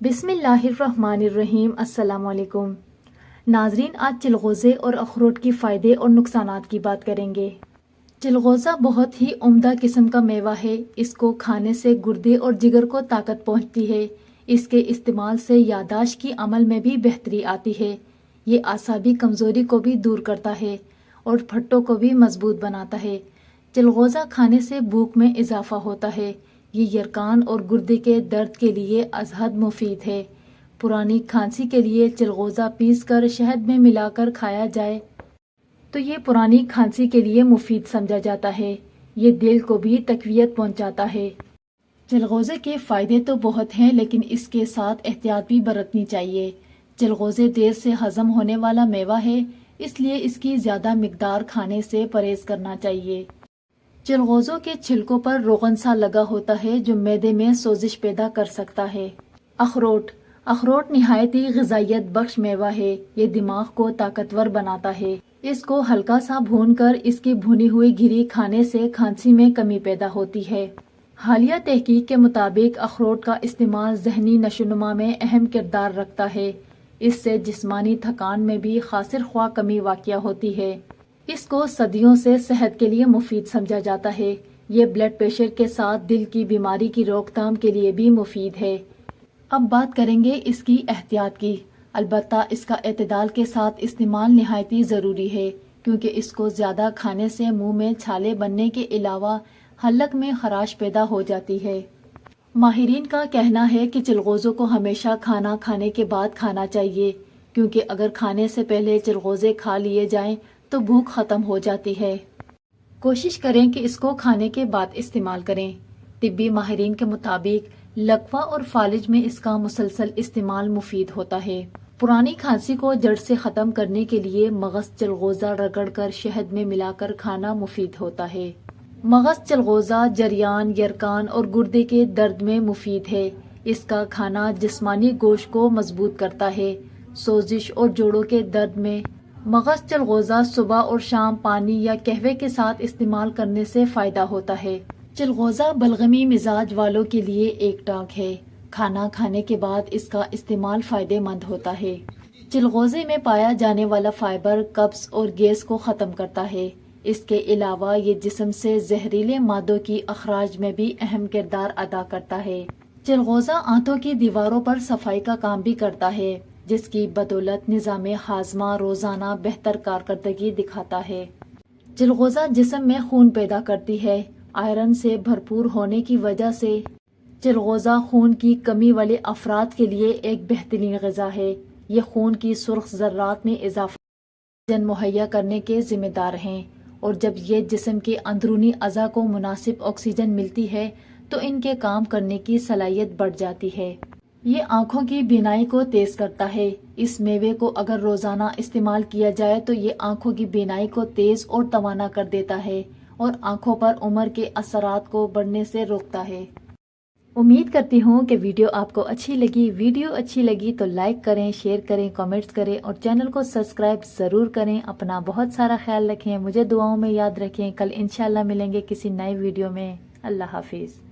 بسم اللہ الرحمن الرحیم۔ السلام علیکم ناظرین، آج چلغوزے اور اخروٹ کی فائدے اور نقصانات کی بات کریں گے۔ چلغوزہ بہت ہی عمدہ قسم کا میوہ ہے۔ اس کو کھانے سے گردے اور جگر کو طاقت پہنچتی ہے۔ اس کے استعمال سے یادداشت کی عمل میں بھی بہتری آتی ہے۔ یہ اعصابی کمزوری کو بھی دور کرتا ہے اور پھٹوں کو بھی مضبوط بناتا ہے۔ چلغوزہ کھانے سے بھوک میں اضافہ ہوتا ہے۔ یہ یرقان اور گردے کے درد کے لیے از حد مفید ہے۔ پرانی کھانسی کے لیے چلغوزہ پیس کر شہد میں ملا کر کھایا جائے تو یہ پرانی کھانسی کے لیے مفید سمجھا جاتا ہے۔ یہ دل کو بھی تقویت پہنچاتا ہے۔ چلغوزے کے فائدے تو بہت ہیں، لیکن اس کے ساتھ احتیاط بھی برتنی چاہیے۔ چلغوزے دیر سے ہضم ہونے والا میوہ ہے، اس لیے اس کی زیادہ مقدار کھانے سے پرہیز کرنا چاہیے۔ چلغوزوں کے چھلکوں پر روغن سا لگا ہوتا ہے جو معدے میں سوزش پیدا کر سکتا ہے۔ اخروٹ نہایت ہی غذائیت بخش میوہ ہے۔ یہ دماغ کو طاقتور بناتا ہے۔ اس کو ہلکا سا بھون کر اس کی بھونی ہوئی گری کھانے سے کھانسی میں کمی پیدا ہوتی ہے۔ حالیہ تحقیق کے مطابق اخروٹ کا استعمال ذہنی نشوونما میں اہم کردار رکھتا ہے۔ اس سے جسمانی تھکان میں بھی خاصر خواہ کمی واقع ہوتی ہے۔ اس کو صدیوں سے صحت کے لیے مفید سمجھا جاتا ہے۔ یہ بلڈ پریشر کے ساتھ دل کی بیماری کی روک تھام کے لیے بھی مفید ہے۔ اب بات کریں گے اس کی احتیاط کی۔ البتہ اس کا اعتدال کے ساتھ استعمال نہایت ہی ضروری ہے، کیونکہ اس کو زیادہ کھانے سے منہ میں چھالے بننے کے علاوہ حلق میں خراش پیدا ہو جاتی ہے۔ ماہرین کا کہنا ہے کہ چلغوزوں کو ہمیشہ کھانا کھانے کے بعد کھانا چاہیے، کیونکہ اگر کھانے سے پہلے چلغوزے کھا لیے جائیں تو بھوک ختم ہو جاتی ہے۔ کوشش کریں کہ اس کو کھانے کے بعد استعمال کریں۔ طبی ماہرین کے مطابق لکوہ اور فالج میں اس کا مسلسل استعمال مفید ہوتا ہے۔ پرانی کھانسی کو جڑ سے ختم کرنے کے لیے مغز چلغوزہ رگڑ کر شہد میں ملا کر کھانا مفید ہوتا ہے۔ مغز چلغوزہ جریان، یرقان اور گردے کے درد میں مفید ہے۔ اس کا کھانا جسمانی گوشت کو مضبوط کرتا ہے۔ سوزش اور جوڑوں کے درد میں مغز چلغوزہ صبح اور شام پانی یا قہوے کے ساتھ استعمال کرنے سے فائدہ ہوتا ہے۔ چلغوزہ بلغمی مزاج والوں کے لیے ایک ڈاک ہے۔ کھانا کھانے کے بعد اس کا استعمال فائدہ مند ہوتا ہے۔ چلغوزے میں پایا جانے والا فائبر قبض اور گیس کو ختم کرتا ہے۔ اس کے علاوہ یہ جسم سے زہریلے مادوں کی اخراج میں بھی اہم کردار ادا کرتا ہے۔ چلغوزہ آنتوں کی دیواروں پر صفائی کا کام بھی کرتا ہے، جس کی بدولت نظام ہاضمہ روزانہ بہتر کارکردگی دکھاتا ہے۔ چلغوزہ جسم میں خون پیدا کرتی ہے۔ آئرن سے بھرپور ہونے کی وجہ سے چلغوزہ خون کی کمی والے افراد کے لیے ایک بہترین غذا ہے۔ یہ خون کی سرخ ذرات میں اضافہ آکسیجن مہیا کرنے کے ذمہ دار ہیں، اور جب یہ جسم کے اندرونی اعضاء کو مناسب آکسیجن ملتی ہے تو ان کے کام کرنے کی صلاحیت بڑھ جاتی ہے۔ یہ آنکھوں کی بینائی کو تیز کرتا ہے۔ اس میوے کو اگر روزانہ استعمال کیا جائے تو یہ آنکھوں کی بینائی کو تیز اور توانا کر دیتا ہے اور آنکھوں پر عمر کے اثرات کو بڑھنے سے روکتا ہے۔ امید کرتی ہوں کہ ویڈیو آپ کو اچھی لگی۔ ویڈیو اچھی لگی تو لائک کریں، شیئر کریں، کامنٹس کریں اور چینل کو سبسکرائب ضرور کریں۔ اپنا بہت سارا خیال رکھیں، مجھے دعاؤں میں یاد رکھیں۔ کل انشاءاللہ ملیں گے کسی نئے ویڈیو میں۔ اللہ حافظ۔